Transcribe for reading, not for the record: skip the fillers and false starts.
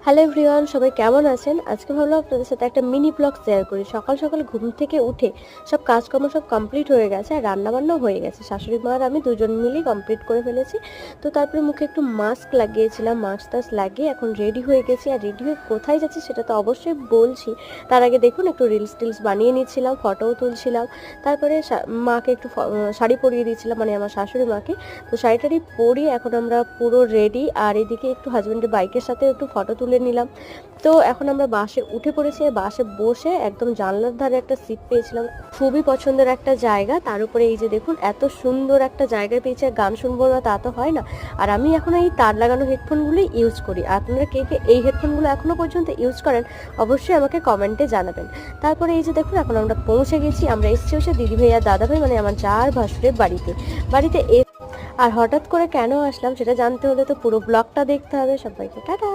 Hello everyone, সবাই কেমন আছেন? আজকে ভাবলাম আপনাদের সাথে একটা মিনি ব্লগ শেয়ার করি। সকাল সকাল ঘুম থেকে উঠে সব কাজকর্ম সব কমপ্লিট হয়ে গেছে আর রান্নাবান্নাও হয়ে গেছে। শাশুড়ি মা আর আমি দুজন মিলেই কমপ্লিট করে ফেলেছি। তো তারপরে মুখে একটু মাস্ক লাগিয়েছিলাম, মাস্ক-টাস্ক লাগিয়ে এখন রেডি হয়ে গেছি। আর রেডি হয়ে কোথায় যাচ্ছি সেটা তো অবশ্যই বলছি। তার আগে দেখুন একটু রিলস-টিলস বানিয়ে নিচ্ছিলাম, ফটোও তুলছিলাম। তারপরে মাকে একটু শাড়ি পরিয়ে দিয়েছিলাম, মানে আমার শাশুড়ি মাকে। তো শাড়ি-টাড়ি পরিয়ে এখন আমরা পুরো রেডি। আর এদিকে একটু হাজবেন্ডের বাইকের সাথে একটু ফটো তুলে নিলাম। তো এখন আমরা বাসে উঠে পড়েছি। বাসে বসে একদম জানলার ধারে একটা সিট পেয়েছিলাম, খুবই পছন্দের একটা জায়গা। তার উপরে এই যে দেখুন এত সুন্দর একটা জায়গা পেয়েছি, আর গান শুনবো না তা তো হয় না। আর আমি এখন এই তার লাগানো হেডফোনগুলোই ইউজ করি। আপনারা কে কে এই হেডফোনগুলো এখনো পর্যন্ত ইউজ করেন অবশ্যই আমাকে কমেন্টে জানাবেন। তারপরে এই যে দেখুন এখন আমরা পৌঁছে গেছি। আমরা এসেছি হচ্ছে দিদি ভাই আর দাদা ভাই, মানে আমার জার ভাসুরের বাড়িতে আর হঠাৎ করে কেন আসলাম সেটা জানতে হলে তো পুরো ব্লগটা দেখতে হবে। সবাইকে টাটা।